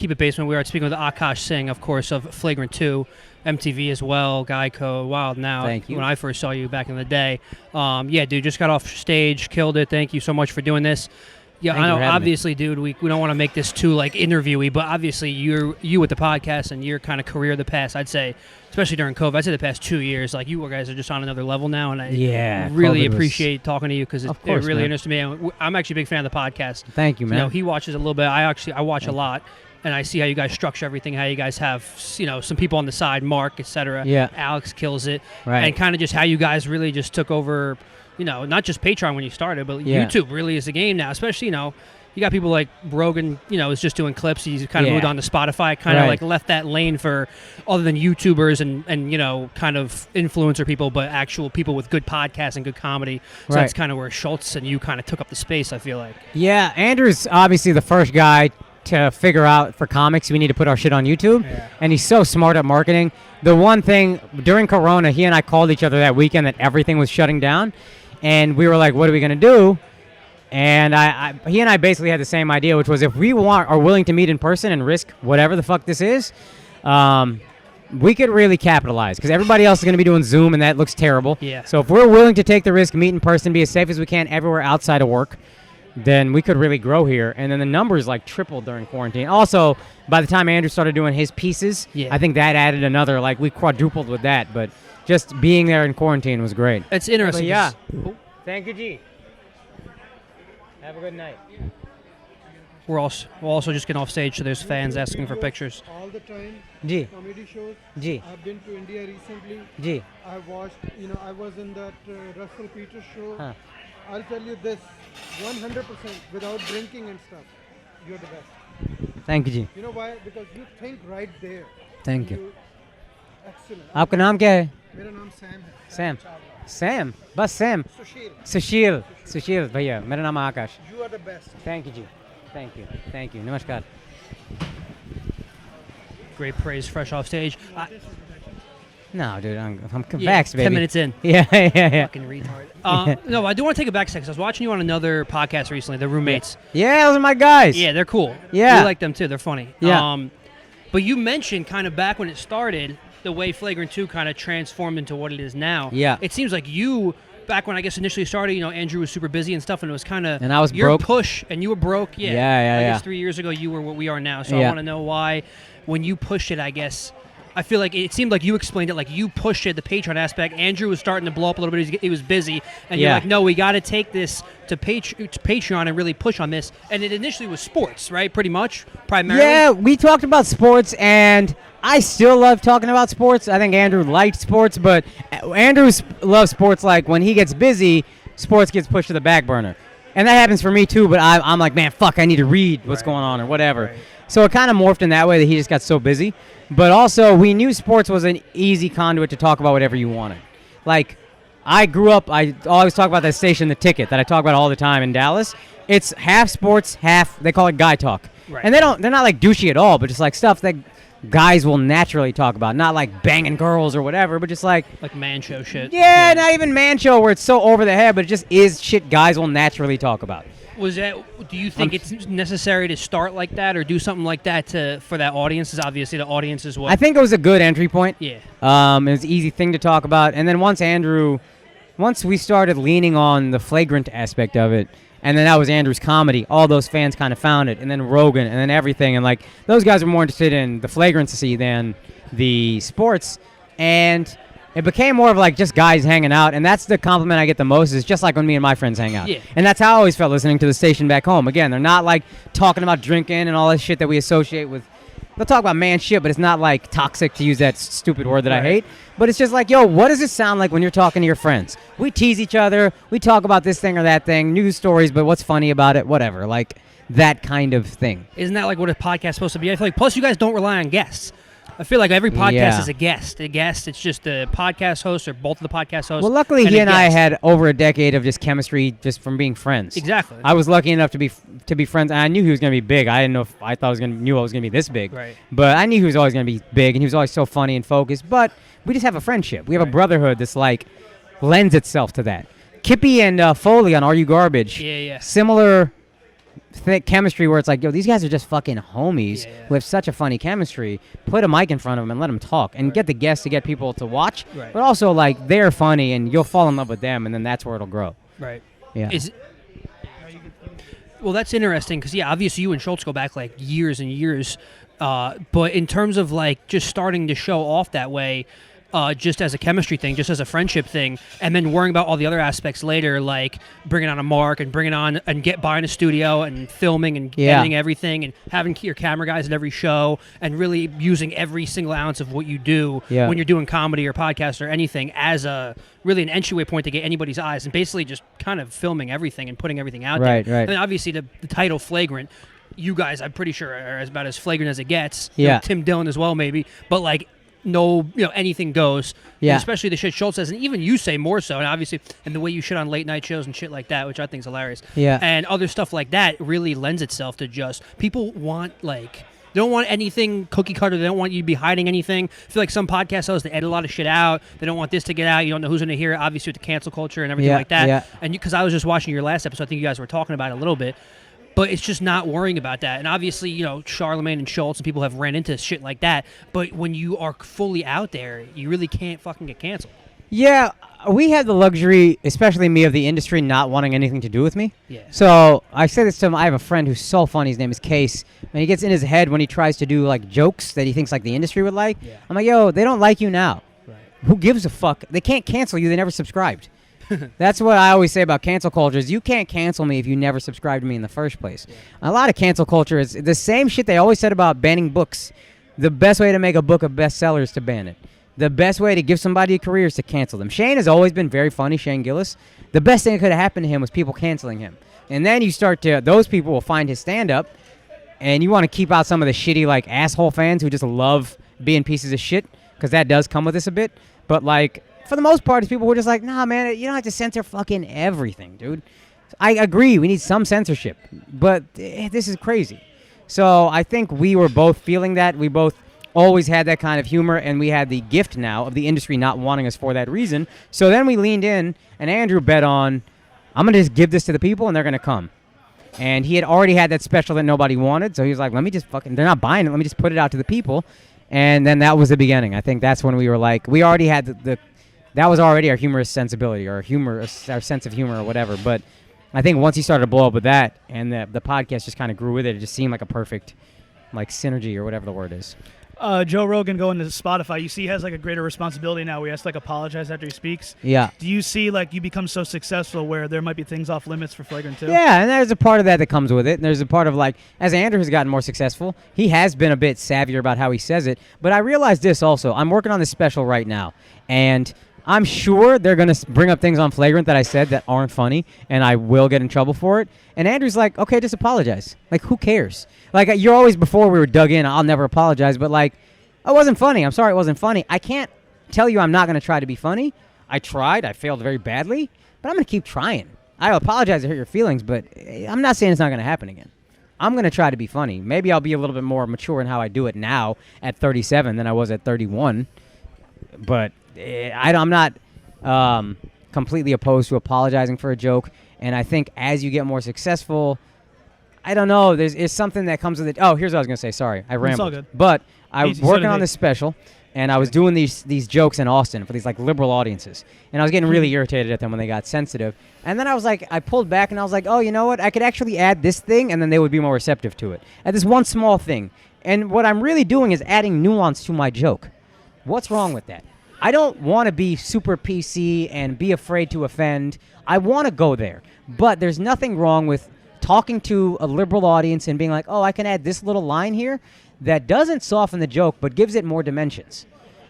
Keep It Basement. We are speaking with Akaash Singh, of course, of Flagrant 2, MTV as well, Geico, Wild Now. Thank you. When I first saw you back in the day. Yeah, dude, just got off stage, killed it. Thank you so much for doing this. Yeah, I know, obviously, dude, we don't want to make this too, like, interviewy, but obviously you with the podcast and your kind of career the past, I'd say, especially during COVID, I'd say the past 2 years, like, you guys are just on another level now, and I really appreciate talking to you because it really interested me. And I'm actually a big fan of the podcast. Thank you, man. You know, he watches a little bit. I watch a lot. And I see how you guys structure everything, how you guys have, some people on the side, Mark, etc. Yeah. Alex kills it. Right. And kind of just how you guys really just took over, not just Patreon when you started, but YouTube really is the game now. Especially, you got people like Rogan, is just doing clips. He's kind of moved on to Spotify, kind of like left that lane for other than YouTubers and kind of influencer people, but actual people with good podcasts and good comedy. So that's kind of where Schulz and you kind of took up the space, I feel like. Yeah, Andrew's obviously the first guy to figure out for comics we need to put our shit on YouTube, and he's so smart at marketing. The one thing, during Corona, he and I called each other that weekend that everything was shutting down, and we were like, what are we going to do? And he and I basically had the same idea, which was if we are willing to meet in person and risk whatever the fuck this is, we could really capitalize, because everybody else is going to be doing Zoom, and that looks terrible. Yeah. So if we're willing to take the risk, meet in person, be as safe as we can everywhere outside of work, then we could really grow here. And then the numbers tripled during quarantine. Also, by the time Andrew started doing his pieces, I think that added another, we quadrupled with that. But just being there in quarantine was great. It's interesting. But yeah. Thank you, G. Have a good night. We're also just getting off stage, so there's fans asking for pictures. All the time. G. Comedy shows. G. I've been to India recently. G. I watched, I was in that Russell Peters show. Huh. I'll tell you this, 100% without drinking and stuff, you're the best. Thank you, G. You know why? Because you think right there. Thank you. Excellent. आपका नाम क्या है? मेरा नाम Sam है. Sam. Sam. बस Sam. सुशील भैया. मेरा नाम आकाश. You are the best. Thank you, G. Thank you. Namaskar. Great praise, fresh off stage. No, dude, I'm vaxxed, baby. 10 minutes in. Yeah. Fucking retard. No, I do want to take it back a second. I was watching you on another podcast recently, The Roommates. Yeah, those are my guys. Yeah, they're cool. Yeah. We like them too. They're funny. Yeah. But you mentioned kind of back when it started, the way Flagrant 2 kind of transformed into what it is now. Yeah. It seems like you, back when I guess initially started, Andrew was super busy and stuff, and it was kind of... And I was your broke. push, and you were broke. Yeah. Yeah. I guess 3 years ago, you were what we are now. So I want to know why, when you pushed it, I guess... I feel like it seemed like you explained it, like you pushed it, the Patreon aspect. Andrew was starting to blow up a little bit. He was busy. And you're like, no, we got to take this to Patreon and really push on this. And it initially was sports, right? Pretty much, primarily. Yeah, we talked about sports, and I still love talking about sports. I think Andrew liked sports, but Andrew loves sports like when he gets busy, sports gets pushed to the back burner. And that happens for me too, but I'm like, man, fuck, I need to read what's going on or whatever. Right. So it kind of morphed in that way that he just got so busy. But also, we knew sports was an easy conduit to talk about whatever you wanted. Like, I grew up, I always talk about that station, The Ticket, that I talk about all the time in Dallas. It's half sports, half, they call it guy talk. Right. And they're not like douchey at all, but just like stuff that guys will naturally talk about. Not like banging girls or whatever, but just like man show shit. Yeah, not even man show where it's so over the head, but it just is shit guys will naturally talk about. Do you think it's necessary to start like that or do something like that for that audience? Is obviously the audience as well. I think it was a good entry point. Yeah. It was an easy thing to talk about. And then once we started leaning on the Flagrant aspect of it, and then that was Andrew's comedy, all those fans kind of found it. And then Rogan and then everything. And like those guys were more interested in the flagrancy than the sports. And it became more of like just guys hanging out, and that's the compliment I get the most is just like when me and my friends hang out. Yeah. And that's how I always felt listening to the station back home. Again, they're not like talking about drinking and all this shit that we associate with. They'll talk about man shit, but it's not like toxic, to use that stupid word that I hate. But it's just like, yo, what does it sound like when you're talking to your friends? We tease each other. We talk about this thing or that thing, news stories, but what's funny about it, whatever. Like that kind of thing. Isn't that like what a podcast is supposed to be? I feel like, plus you guys don't rely on guests. I feel like every podcast is a guest. It's just the podcast host or both of the podcast hosts. Well, luckily he and I had over a decade of just chemistry just from being friends. Exactly. I was lucky enough to be friends, and I knew he was going to be big. I didn't know if I thought knew I was going to be this big. Right. But I knew he was always going to be big, and he was always so funny and focused. But we just have a friendship. We have a brotherhood that's like lends itself to that. Kippy and Foley on Are You Garbage. Yeah. Similar thick chemistry where it's like, yo, these guys are just fucking homies who have such a funny chemistry. Put a mic in front of them and let them talk, and get the guests to get people to watch. Right. But also, like, they're funny, and you'll fall in love with them, and then that's where it'll grow. Right. Yeah. Well, that's interesting because, obviously you and Schulz go back, like, years and years. But in terms of, like, just starting to show off that way, just as a chemistry thing, just as a friendship thing, and then worrying about all the other aspects later, like bringing on a mark and bringing on and buying a studio and filming and editing everything and having your camera guys at every show and really using every single ounce of what you do when you're doing comedy or podcast or anything as a really an entryway point to get anybody's eyes, and basically just kind of filming everything and putting everything out there. Right. And obviously the title Flagrant, you guys, I'm pretty sure, are about as flagrant as it gets. Yeah. You know, Tim Dillon as well, maybe. But, like, no, anything goes. Yeah. And especially the shit Schulz says, and even you say more so, and obviously, and the way you shit on late night shows and shit like that, which I think is hilarious. Yeah. And other stuff like that really lends itself to just, people want, like, they don't want anything cookie cutter. They don't want you to be hiding anything. I feel like some podcast hosts, they edit a lot of shit out. They don't want this to get out. You don't know who's going to hear it, obviously, with the cancel culture and everything like that. Yeah. And because I was just watching your last episode, I think you guys were talking about it a little bit. But it's just not worrying about that. And obviously, Charlemagne and Schulz and people have ran into shit like that. But when you are fully out there, you really can't fucking get canceled. Yeah, we had the luxury, especially me, of the industry not wanting anything to do with me. Yeah. So I say this to him. I have a friend who's so funny. His name is Case. And he gets in his head when he tries to do, like, jokes that he thinks, like, the industry would like. Yeah. I'm like, yo, they don't like you now. Right. Who gives a fuck? They can't cancel you. They never subscribed. That's what I always say about cancel culture is you can't cancel me if you never subscribed to me in the first place. Yeah. A lot of cancel culture is the same shit they always said about banning books. The best way to make a book a bestseller is to ban it. The best way to give somebody a career is to cancel them. Shane has always been very funny, Shane Gillis. The best thing that could have happened to him was people canceling him. And then you start to, those people will find his stand-up, and you want to keep out some of the shitty, like, asshole fans who just love being pieces of shit, because that does come with this a bit. But, like, for the most part, it's people who are just like, nah, man, you don't have to censor fucking everything, dude. I agree, we need some censorship, but this is crazy. So I think we were both feeling that. We both always had that kind of humor, and we had the gift now of the industry not wanting us for that reason. So then we leaned in, and Andrew bet on, I'm going to just give this to the people, and they're going to come. And he had already had that special that nobody wanted, so he was like, let me just fucking, they're not buying it, let me just put it out to the people. And then that was the beginning. I think that's when we were like, we already had that was already our humorous sensibility, or our sense of humor, or whatever. But I think once he started to blow up with that, and the podcast just kind of grew with it, it just seemed like a perfect, like, synergy, or whatever the word is. Joe Rogan going to Spotify, you see he has, like, a greater responsibility now where he has to, like, apologize after he speaks. Yeah. Do you see, like, you become so successful where there might be things off limits for Flagrant too? Yeah, and there's a part of that comes with it. And there's a part of, like, as Andrew has gotten more successful, he has been a bit savvier about how he says it. But I realized this also. I'm working on this special right now, and I'm sure they're going to bring up things on Flagrant that I said that aren't funny, and I will get in trouble for it. And Andrew's like, okay, just apologize. Like, who cares? Like, you're always, before we were dug in, I'll never apologize, but, like, it wasn't funny. I'm sorry it wasn't funny. I can't tell you I'm not going to try to be funny. I tried. I failed very badly, but I'm going to keep trying. I apologize to hurt your feelings, but I'm not saying it's not going to happen again. I'm going to try to be funny. Maybe I'll be a little bit more mature in how I do it now at 37 than I was at 31, but I'm not completely opposed to apologizing for a joke, and I think as you get more successful, I don't know, it's something that comes with it. Oh, here's what I was going to say. Sorry, I rambled. It's all good. But I was working on this special, and I was doing these jokes in Austin for these, like, liberal audiences, and I was getting really irritated at them when they got sensitive. And then I was like, I pulled back, and I was like, oh, you know what? I could actually add this thing, and then they would be more receptive to it. Add this one small thing. And what I'm really doing is adding nuance to my joke. What's wrong with that? I don't want to be super PC and be afraid to offend. I want to go there. But there's nothing wrong with talking to a liberal audience and being like, oh, I can add this little line here that doesn't soften the joke but gives it more dimensions.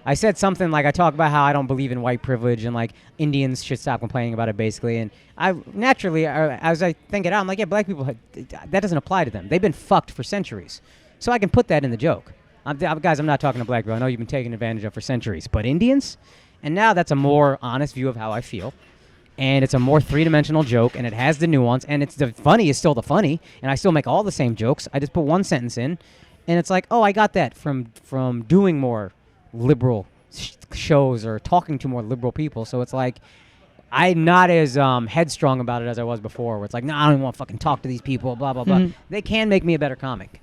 I said something like, I talk about how I don't believe in white privilege and, like, Indians should stop complaining about it, basically. And I naturally, as I think it out, I'm like, yeah, black people, that doesn't apply to them. They've been fucked for centuries. So I can put that in the joke. Guys, I'm not talking to black people. I know you've been taken advantage of for centuries. But Indians? And now that's a more honest view of how I feel. And it's a more three-dimensional joke, and it has the nuance, and it's the funny is still the funny, and I still make all the same jokes. I just put one sentence in, and it's like, oh, I got that from doing more liberal shows or talking to more liberal people. So it's like, I'm not as headstrong about it as I was before, where it's like, no, I don't even want to fucking talk to these people, blah, blah, blah. They can make me a better comic.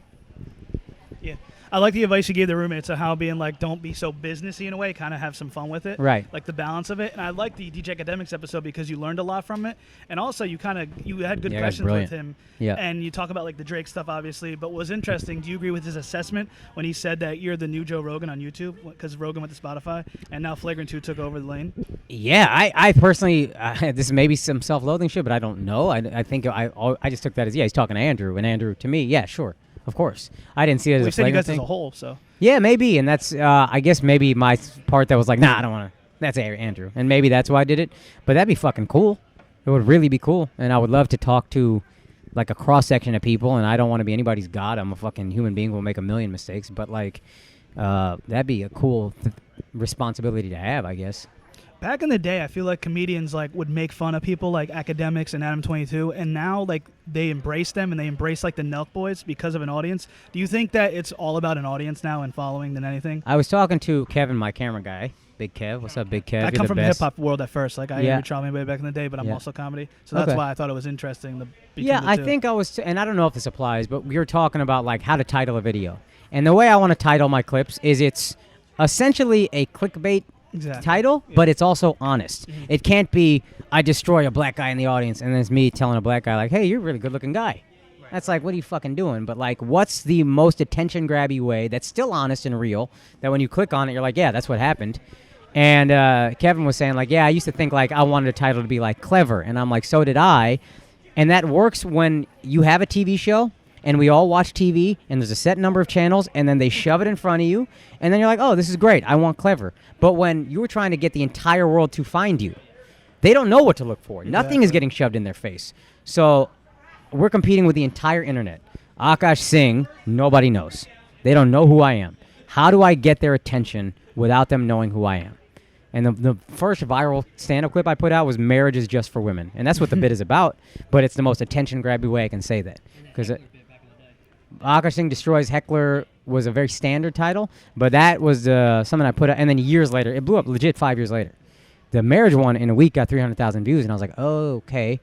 Yeah. I like the advice you gave the roommates of how being like, don't be so businessy in a way, kind of have some fun with it. Right. Like the balance of it. And I like the DJ Academics episode because you learned a lot from it. And also you had good questions with him. Yeah. And you talk about like the Drake stuff, obviously. But what was interesting, do you agree with his assessment when he said that you're the new Joe Rogan on YouTube? Because Rogan went to Spotify and now Flagrant 2 took over the lane? Yeah, I personally, this may be some self-loathing shit, but I don't know. I think I just took that as, he's talking to Andrew. And Andrew, to me, yeah, sure. Of course. I didn't see it as a Flagrant thing. As a whole, so. Yeah, maybe. And that's, I guess maybe my part that was like, nah, I don't want to. That's Andrew. And maybe that's why I did it. But that'd be fucking cool. It would really be cool. And I would love to talk to, like, a cross-section of people. And I don't want to be anybody's god. I'm a fucking human being who will make a million mistakes. But, like, that'd be a cool responsibility to have, I guess. Back in the day, I feel like comedians like would make fun of people like Academics and Adam 22, and now like they embrace them and they embrace like the Nelk Boys because of an audience. Do you think that it's all about an audience now and following than anything? I was talking to Kevin, my camera guy. Big Kev. What's up, Big Kev? I come from the hip hop world at first. Like I interviewed Charlie way back in the day, but I'm also comedy. So that's why I thought it was interesting. I think I was, and I don't know if this applies, but we were talking about like how to title a video. And the way I want to title my clips is it's essentially a clickbait title, but it's also honest. It can't be, I destroy a black guy in the audience, and then it's me telling a black guy, like, hey, you're a really good-looking guy. Right. That's like, what are you fucking doing? But, like, what's the most attention-grabby way that's still honest and real, that when you click on it, you're like, yeah, that's what happened. And Kevin was saying, like, yeah, I used to think, like, I wanted a title to be, like, clever. And I'm like, so did I. And that works when you have a TV show, and we all watch TV, and there's a set number of channels, and then they shove it in front of you, and then you're like, oh, this is great, I want clever. But when you're trying to get the entire world to find you, they don't know what to look for. Nothing is getting shoved in their face. So we're competing with the entire internet. Akaash Singh, nobody knows. They don't know who I am. How do I get their attention without them knowing who I am? And the first viral stand-up clip I put out was Marriage is Just for Women. And that's what the bit is about, but it's the most attention-grabby way I can say that. Because Akaash Singh Destroys Heckler was a very standard title, but that was something I put out. And then years later, it blew up legit 5 years later. The Marriage one in a week got 300,000 views, and I was like, oh, okay.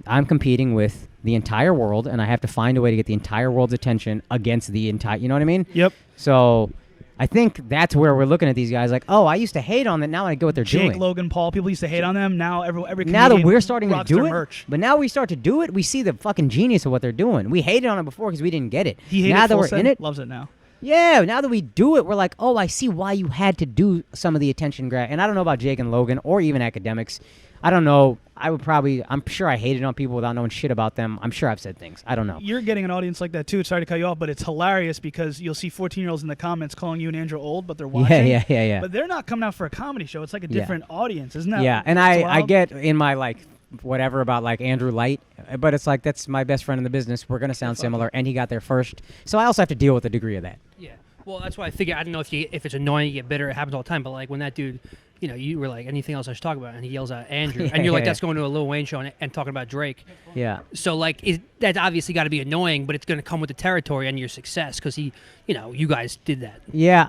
I'm competing with the entire world, and I have to find a way to get the entire world's attention against the entire, you know what I mean? Yep. So I think that's where we're looking at these guys like, oh, I used to hate on them. Now I get what they're doing. Jake, Logan Paul, people used to hate on them. Now every now that we're starting to do it, merch. But now we start to do it, we see the fucking genius of what they're doing. We hated on it before because we didn't get it. He hated now that we're in it, loves it now. Yeah, now that we do it, we're like, oh, I see why you had to do some of the attention grab. And I don't know about Jake and Logan or even Academics. I don't know. I'm sure I hated on people without knowing shit about them. I'm sure I've said things. I don't know. You're getting an audience like that, too. Sorry to cut you off, but it's hilarious because you'll see 14-year-olds in the comments calling you and Andrew old, but they're watching. Yeah. But they're not coming out for a comedy show. It's like a different audience, isn't that? Yeah, and I get in my, like, whatever about, like, Andrew Light, but it's like, that's my best friend in the business. We're going to sound similar, and he got there first. So I also have to deal with the degree of that. Yeah. Well, that's why I figure, I don't know if it's annoying, you get bitter, it happens all the time, but like when that dude, you know, you were like, anything else I should talk about, and he yells out Andrew, and you're like, that's going to a Lil Wayne show and talking about Drake. Yeah. So like, that's obviously got to be annoying, but it's going to come with the territory and your success because you guys did that. Yeah,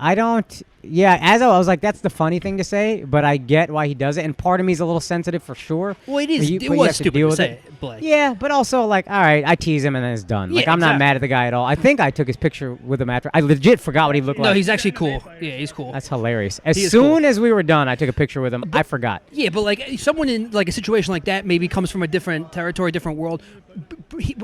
as I was like, that's the funny thing to say, but I get why he does it, and part of me is a little sensitive for sure. Well, it was stupid to say it, but yeah, but also like, all right, I tease him and then it's done. Yeah, like I'm not mad at the guy at all. I think I took his picture with him after. I legit forgot what he looked like. No, he's actually cool. Yeah, he's cool. That's hilarious. As soon as we were done, I took a picture with him. I forgot. Yeah, but like someone in like a situation like that maybe comes from a different territory, different world.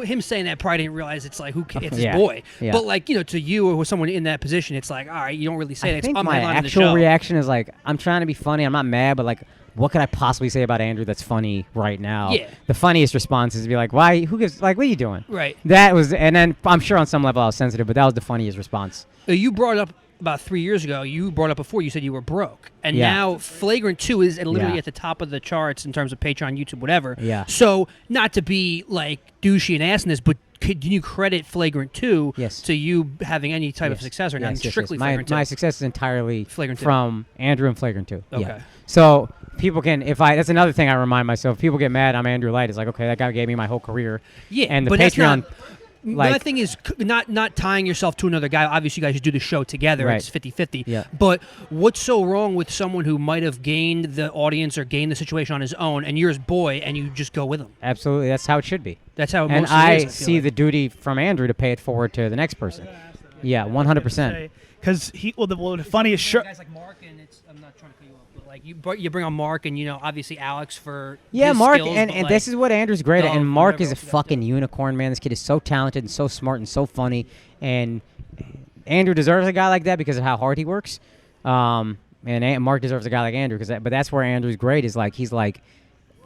Him saying that probably didn't realize it's like it's his boy. Yeah. But like to you or someone in that position, it's like all right, you don't really say that. I think my actual reaction is like I'm trying to be funny. I'm not mad, but like what could I possibly say about Andrew that's funny right now? Yeah. The funniest response is to be like, why? Who gives? Like, what are you doing? Right. That was, and then I'm sure on some level I was sensitive, but that was the funniest response. You brought up about 3 years ago. You brought up before. You said you were broke, and now Flagrant 2 is literally at the top of the charts in terms of Patreon, YouTube, whatever. Yeah. So not to be like douchey and ass in this, but can you credit Flagrant 2 to you having any type of success or not? Strictly Flagrant 2. My success is entirely Flagrant 2. From Andrew and Flagrant 2. Okay. Yeah. So people can, that's another thing I remind myself. People get mad I'm Andrew Light. It's like, okay, that guy gave me my whole career. Yeah. And the but Patreon. Like, the thing is not tying yourself to another guy. Obviously, you guys do the show together. Right. It's 50-50. Yeah. But what's so wrong with someone who might have gained the audience or gained the situation on his own, and you're his boy, and you just go with him? absolutely, that's how it should be. That's how it And mostly I is. see the duty from Andrew to pay it forward to the next person. Yeah, 100%. Because the funniest shirt. Guys like Mark, and I'm not trying to cut you off, but like you bring on Mark, and obviously Alex for his Mark, skills, and but, this is what Andrew's great at. Dove, And Mark whatever is a else you guys do. fucking unicorn, man. This kid is so talented and so smart and so funny. And Andrew deserves a guy like that because of how hard he works. And Mark deserves a guy like Andrew but that's where Andrew's great is like he's like,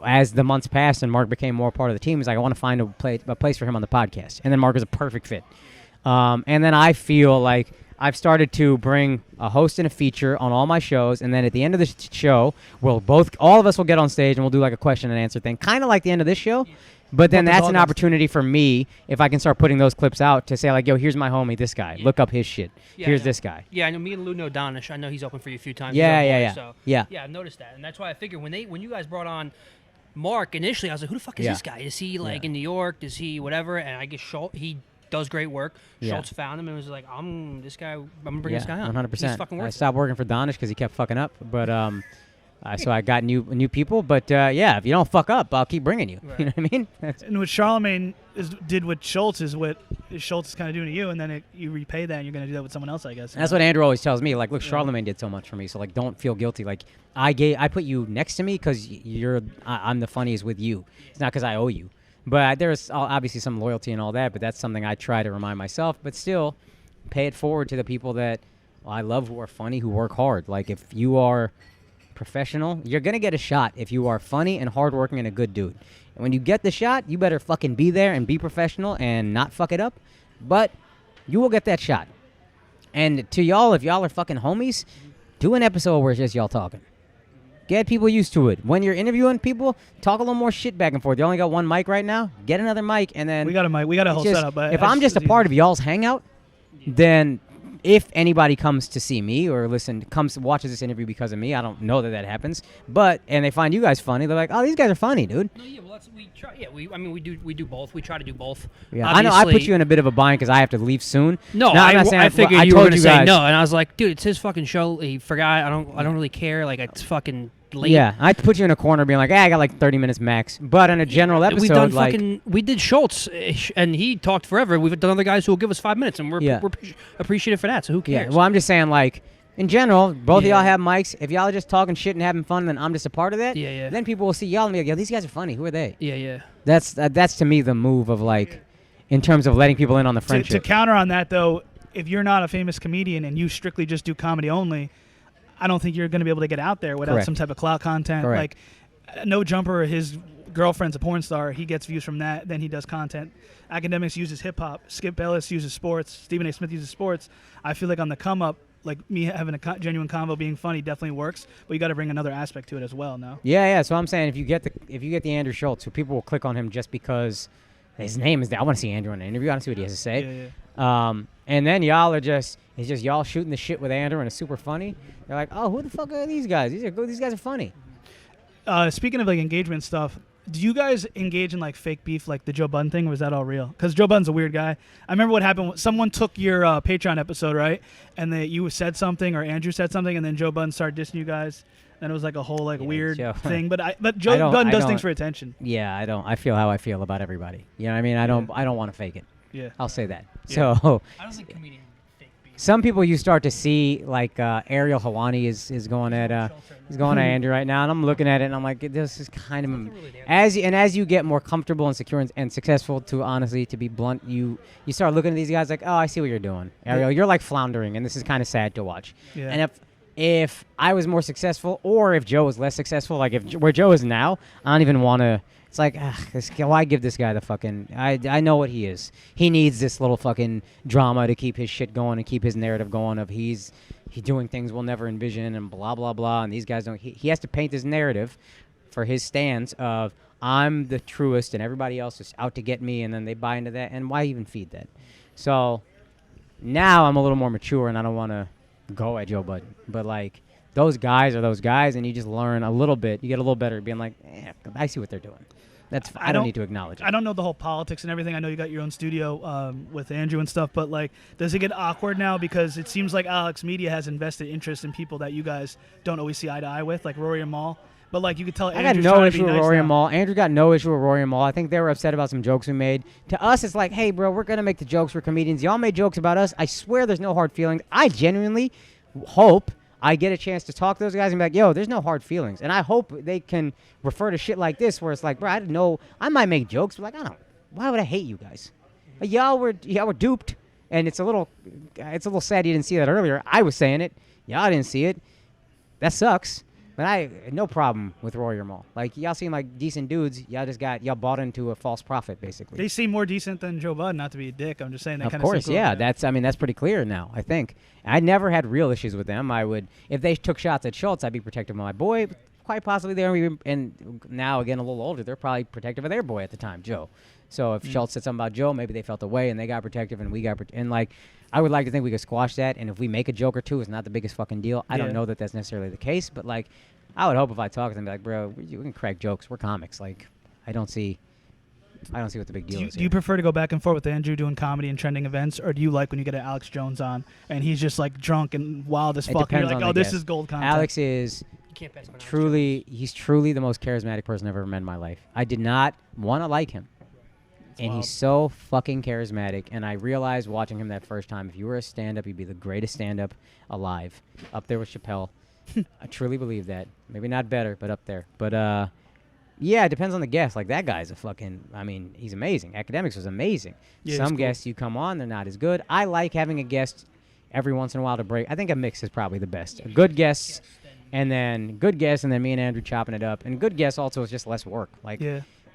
as the months passed and Mark became more part of the team, he's like, I want to find a place for him on the podcast. And then Mark is a perfect fit. And then I feel like I've started to bring a host and a feature on all my shows, and then at the end of the show, all of us will get on stage and we'll do like a question and answer thing, kind of like the end of this show. But then that's an opportunity for me, if I can start putting those clips out, to say like, yo, here's my homie, this guy. Look up his shit. Here's this guy. Yeah, I know me and Lou know Donish. I know he's open for you a few times. Yeah. So, Yeah. Yeah, I've noticed that, and that's why I figured when you guys brought on Mark initially, I was like, who the fuck is this guy? Is he like in New York? Is he whatever? And I guess he does great work. Schulz found him and was like, I'm gonna bring this guy on. 100%. He's fucking worth I stopped working for Donish because he kept fucking up, but so I got new people. But if you don't fuck up, I'll keep bringing you. Right. You know what I mean? And what Charlemagne did with Schultz is what Schultz is kind of doing to you, and then you repay that, and you're going to do that with someone else, I guess. That's what Andrew always tells me. Like, look, Charlemagne did so much for me, so like, don't feel guilty. Like, I put you next to me because I'm the funniest with you. It's not because I owe you. But there's obviously some loyalty and all that, but that's something I try to remind myself. But still, pay it forward to the people that I love, who are funny, who work hard. Like, if you are professional, you're going to get a shot if you are funny and hardworking and a good dude. And when you get the shot, you better fucking be there and be professional and not fuck it up. But you will get that shot. And to y'all, if y'all are fucking homies, do an episode where it's just y'all talking. Get people used to it. When you're interviewing people, talk a little more shit back and forth. You only got one mic right now. Get another mic, and then we got a mic. We got a whole setup. But if I'm just a part of y'all's hangout, then if anybody comes to see me or watches this interview because of me, I don't know that happens. And they find you guys funny, they're like, oh, these guys are funny, dude. No, yeah, well, we try. Yeah, we do both. We try to do both. Yeah, I know. I put you in a bit of a bind because I have to leave soon. No, I'm not saying I figured you were told going to say guys- no, and I was like, dude, it's his fucking show. He forgot. I don't really care. Like, it's fucking late. Yeah, I put you in a corner being like, I got like 30 minutes max. But on a general episode, we've done like, we did Schultz, and he talked forever. We've done other guys who will give us 5 minutes, and we're appreciative for that. So who cares? yeah. Well, I'm just saying, like, in general, both of y'all have mics. If y'all are just talking shit and having fun, then I'm just a part of that. Yeah. Then people will see y'all and be like, yo, these guys are funny. Who are they? Yeah. That's to me the move of like, in terms of letting people in on the To friendship. counter on that, though, if you're not a famous comedian and you strictly just do comedy only, I don't think you're going to be able to get out there without Correct. some type of clout content. Correct. Like, No Jumper, his girlfriend's a porn star. He gets views from that. Then he does content. Academics uses hip hop. Skip Ellis uses sports. Stephen A. Smith uses sports. I feel like on the come up, like me having a genuine convo, being funny, definitely works. But you got to bring another aspect to it as well. No. Yeah. So I'm saying if you get the Andrew Schulz, so people will click on him just because his name is there. I want to see Andrew in an interview. I want to see what he has to say. Yeah. And then y'all are it's just y'all shooting the shit with Andrew and it's super funny. They're like, oh, who the fuck are these guys? These guys are funny. Speaking of like engagement stuff, do you guys engage in like fake beef, like the Joe Budden thing, or was that all real? Because Joe Budden's a weird guy. I remember what happened. Someone took your Patreon episode, right? And you said something, or Andrew said something, and then Joe Budden started dissing you guys. Then it was like a whole weird Joe. thing. But Joe Budden does things for attention. Yeah, I feel how I feel about everybody. You know what I mean? I don't want to fake it. Yeah. I'll say that. Yeah. So I don't think comedians fake beef. some people you start to see, like Ariel Hawani is going at he's going at Andrew right now, and I'm looking at it and I'm like, this is kind of as you get more comfortable and secure and successful, to be blunt, you start looking at these guys like, oh, I see what you're doing, Ariel. You're like floundering, and this is kind of sad to watch. Yeah. And if I was more successful, or if Joe was less successful, like where Joe is now, I don't even want to. It's like, why give this guy the fucking... I know what he is. He needs this little fucking drama to keep his shit going and keep his narrative going of he's doing things we'll never envision and blah, blah, blah. And these guys don't... He has to paint this narrative for his stance of I'm the truest and everybody else is out to get me, and then they buy into that. And why even feed that? So now I'm a little more mature and I don't want to go at Joe Budden. But like... Those guys are those guys, and you just learn a little bit. You get a little better at being like, I see what they're doing. That's I don't need to acknowledge it. I don't know the whole politics and everything. I know you got your own studio with Andrew and stuff, but like, does it get awkward now because it seems like Alex Media has invested interest in people that you guys don't always see eye to eye with, like Rory and Mal. But like you could tell, I got no issue with Rory and Mal. Andrew got no issue with Rory and Mal. I think they were upset about some jokes we made. To us, it's like, hey, bro, we're gonna make the jokes. We're comedians. Y'all made jokes about us. I swear, there's no hard feelings. I genuinely hope I get a chance to talk to those guys and be like, yo, there's no hard feelings. And I hope they can refer to shit like this where it's like, bro, I didn't know. I might make jokes, but like, I don't. Why would I hate you guys? Like, y'all were duped, and it's a little sad you didn't see that earlier. I was saying it. Y'all didn't see it. That sucks. But I no problem with Rory or Mal. Like, y'all seem like decent dudes. Y'all bought into a false prophet, basically. They seem more decent than Joe Budden, not to be a dick. I'm just saying that kind of Of course, yeah. That's pretty clear now, I think. I never had real issues with them. I would, if they took shots at Schulz, I'd be protective of my boy. Quite possibly and now, again, a little older, they're probably protective of their boy at the time, Joe. So if Schulz said something about Joe, maybe they felt away and they got protective and we got and like, I would like to think we could squash that. And if we make a joke or two, it's not the biggest fucking deal. I don't know that that's necessarily the case, but like, I would hope if I talk to them, be like, bro, we can crack jokes. We're comics. Like, I don't see what the big deal is. Do you prefer to go back and forth with Andrew doing comedy and trending events, or do you like when you get an Alex Jones on and he's just like drunk and wild as fuck? And you're like, oh, this is gold content. Alex is he's truly the most charismatic person I've ever met in my life. I did not want to like him. And he's so fucking charismatic. And I realized watching him that first time, if you were a stand-up, you'd be the greatest stand-up alive. Up there with Chappelle. I truly believe that. Maybe not better, but up there. But, yeah, it depends on the guest. Like, that guy's he's amazing. Academics was amazing. Yeah, Some guests you come on, they're not as good. I like having a guest every once in a while to break. I think a mix is probably the best. A good guest, and then me and Andrew chopping it up. And good guests also is just less work. Like,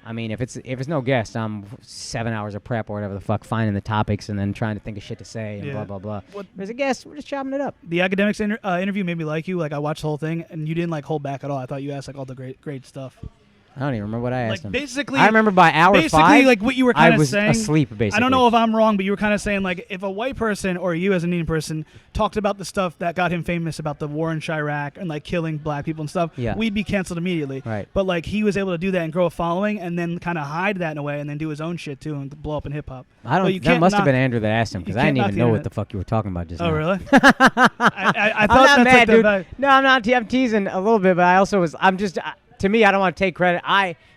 I mean, if it's no guest, I'm 7 hours of prep or whatever the fuck, finding the topics and then trying to think of shit to say and blah, blah, blah. If there's a guest, we're just chopping it up. The academics interview made me like you. Like, I watched the whole thing, and you didn't, like, hold back at all. I thought you asked, like, all the great stuff. I don't even remember what I asked him. Basically, I remember by hour 5, like what you were kind of saying. I was asleep, basically. I don't know if I'm wrong, but you were kind of saying, like, if a white person or you as an Indian person talked about the stuff that got him famous about the war in Chirac and, like, killing black people and stuff, we'd be canceled immediately. Right. But, like, he was able to do that and grow a following and then kind of hide that in a way and then do his own shit, too, and blow up in hip-hop. That must have been Andrew that asked him, because I didn't even know what the fuck you were talking about just now. Oh, really? I thought I'm not mad, dude. No, I'm not. I'm teasing a little bit, but I also was. I'm just. To me, I don't want to take credit.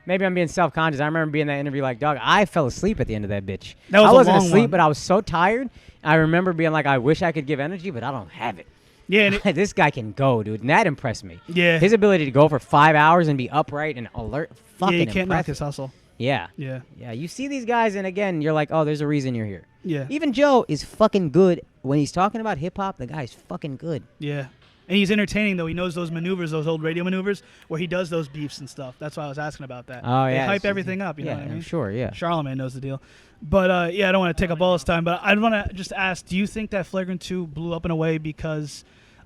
Maybe I'm being self-conscious. I remember being in that interview like, dog, I fell asleep at the end of that bitch. I wasn't asleep, but I was so tired. I remember being like, I wish I could give energy, but I don't have it. Yeah, this guy can go, dude, and that impressed me. Yeah. His ability to go for 5 hours and be upright and alert, fucking you can't impressive. knock his hustle. Yeah. You see these guys, and again, you're like, oh, there's a reason you're here. Yeah. Even Joe is fucking good. When he's talking about hip-hop, the guy's fucking good. Yeah. And he's entertaining, though. He knows those maneuvers, those old radio maneuvers, where he does those beefs and stuff. That's why I was asking about that. Oh, They hype everything up, you know what I mean? Sure, yeah. Charlemagne knows the deal. But, I don't want to take up all this time, but I want to just ask, do you think that Flagrant 2 blew up in a way because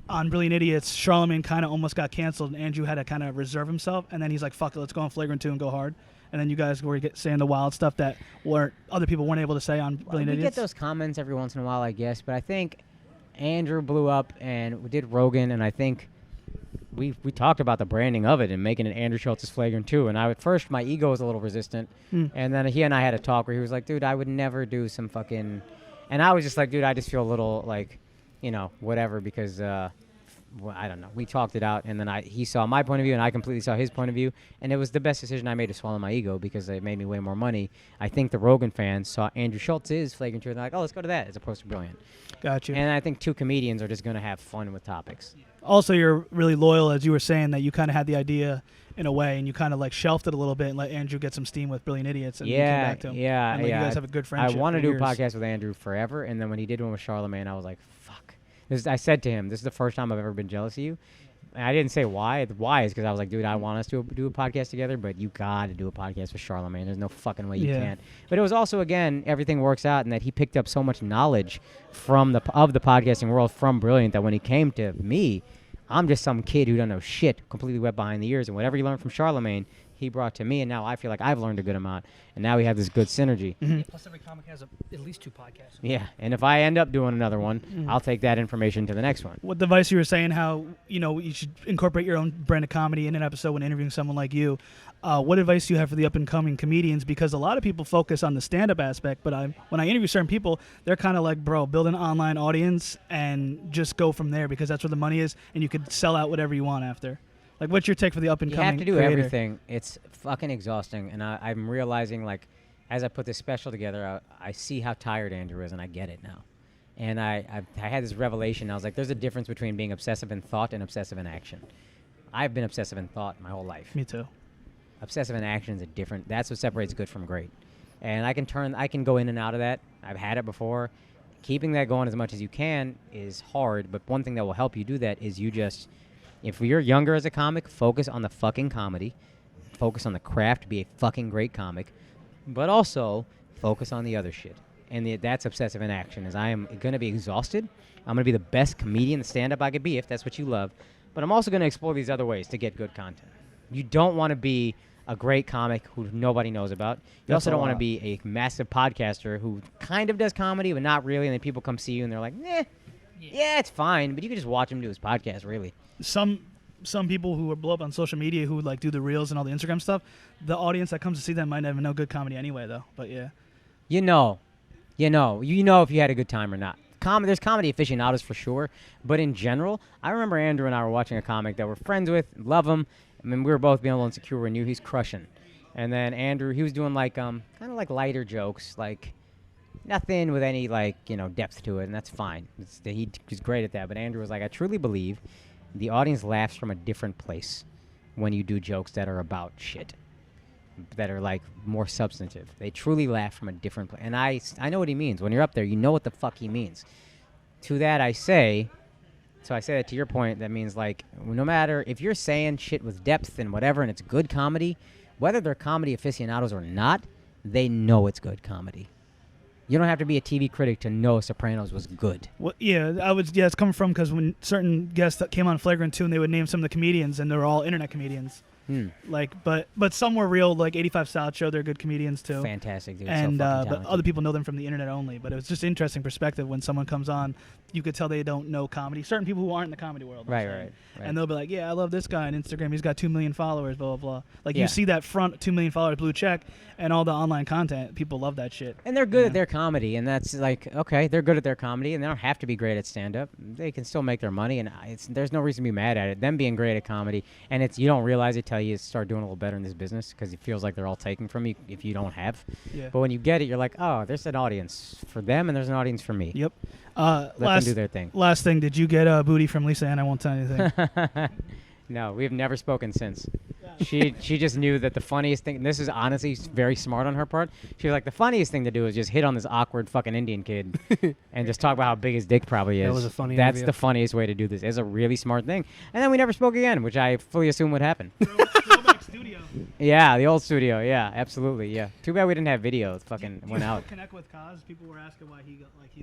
on Brilliant Idiots, Charlemagne kind of almost got canceled, and Andrew had to kind of reserve himself, and then he's like, fuck it, let's go on Flagrant 2 and go hard? And then you guys were saying the wild stuff that other people weren't able to say on Brilliant Idiots? We get those comments every once in a while, I guess, but I think Andrew blew up, and we did Rogan, and I think we talked about the branding of it and making it Andrew Schultz's Flagrant 2. And at first, my ego was a little resistant. And then he and I had a talk where he was like, dude, I would never do some fucking... And I was just like, dude, I just feel a little like, whatever, because... I don't know. We talked it out, and then he saw my point of view, and I completely saw his point of view, and it was the best decision I made to swallow my ego because it made me way more money. I think the Rogan fans saw Andrew Schultz's Flagrant 2, and they're like, oh, let's go to that, as opposed to Brilliant. Gotcha. And I think two comedians are just going to have fun with topics. Also, you're really loyal, as you were saying, that you kind of had the idea in a way, and you kind of like shelved it a little bit and let Andrew get some steam with Brilliant Idiots, and you came back to him. And, you guys have a good friendship. I want to do a podcast with Andrew forever, and then when he did one with Charlemagne, I was like, fuck. I said to him, this is the first time I've ever been jealous of you. And I didn't say why. Why is because I was like, dude, I want us to do a podcast together, but you got to do a podcast with Charlemagne. There's no fucking way you can't. But it was also, again, everything works out in that he picked up so much knowledge of the podcasting world from Brilliant that when he came to me, I'm just some kid who don't know shit, completely wet behind the ears. And whatever he learned from Charlemagne, he brought to me, and now I feel like I've learned a good amount, and now we have this good synergy. Plus, every comic has at least 2 podcasts. Yeah, and if I end up doing another one, I'll take that information to the next one. What device you were saying how you should incorporate your own brand of comedy in an episode when interviewing someone like you. What advice do you have for the up and coming comedians? Because a lot of people focus on the stand up aspect, but when I interview certain people, they're kind of like, bro, build an online audience and just go from there because that's where the money is, and you could sell out whatever you want after. Like, what's your take for the up and coming? You have to do creator? everything. It's fucking exhausting, and I'm realizing, like, as I put this special together, I see how tired Andrew is, and I get it now. And I had this revelation. I was like, there's a difference between being obsessive in thought and obsessive in action. I've been obsessive in thought my whole life. Me too. Obsessive in action is a different. That's what separates good from great. And I can go in and out of that. I've had it before. Keeping that going as much as you can is hard, but one thing that will help you do that is if you're younger as a comic, focus on the fucking comedy. Focus on the craft, be a fucking great comic. But also, focus on the other shit. And that's obsessive in action, is I am going to be exhausted. I'm going to be the best comedian, stand-up I could be, if that's what you love. But I'm also going to explore these other ways to get good content. You don't want to be a great comic who nobody knows about. You also don't want to be a massive podcaster who kind of does comedy, but not really, and then people come see you and they're like, yeah, it's fine. But you can just watch him do his podcast, really. Some people who are blow up on social media who like do the reels and all the Instagram stuff, the audience that comes to see them might never know good comedy anyway, though. But yeah. You know if you had a good time or not. There's comedy aficionados for sure, but in general, I remember Andrew and I were watching a comic that we're friends with, love him. I mean, we were both being a little insecure. We knew he's crushing. And then Andrew, he was doing like kind of like lighter jokes, like nothing with any depth to it, and that's fine. He's great at that. But Andrew was like, I truly believe the audience laughs from a different place when you do jokes that are about shit, that are like more substantive. They truly laugh from a different place. And I know what he means. When you're up there, you know what the fuck he means. To that I say that to your point, that means like no matter if you're saying shit with depth and whatever and it's good comedy, whether they're comedy aficionados or not, they know it's good comedy. You don't have to be a TV critic to know Sopranos was good. Well, it's coming from because when certain guests that came on Flagrant 2 and they would name some of the comedians and they're all internet comedians. But some were real, like 85 South Show. They're good comedians too. Fantastic, dude. And so but other people know them from the internet only. But it was just interesting perspective when someone comes on. You could tell they don't know comedy. Certain people who aren't in the comedy world. Right. And they'll be like, yeah, I love this guy on Instagram. He's got 2 million followers, blah, blah, blah. Like you see that front 2 million followers blue check and all the online content. People love that shit. And they're good at their comedy. And that's like, okay, they're good at their comedy. And they don't have to be great at stand-up. They can still make their money. And there's no reason to be mad at it. Them being great at comedy. And you don't realize it till you start doing a little better in this business because it feels like they're all taking from you if you don't have. Yeah. But when you get it, you're like, oh, there's an audience for them and there's an audience for me. Yep. Let them do their thing. Last thing, did you get a booty from Lisa Ann? I won't tell you anything. No, we've never spoken since. She just knew that the funniest thing, and this is honestly very smart on her part, she was like, the funniest thing to do is just hit on this awkward fucking Indian kid and just talk about how big his dick probably is. That was a funny That's interview. the funniest way to do this. It's a really smart thing. And then we never spoke again, which I fully assume would happen. Throwback studio. Yeah, the old studio. Yeah, absolutely. Yeah. Too bad we didn't have video. It fucking went out. Connect with Kaz. People were asking why he got like he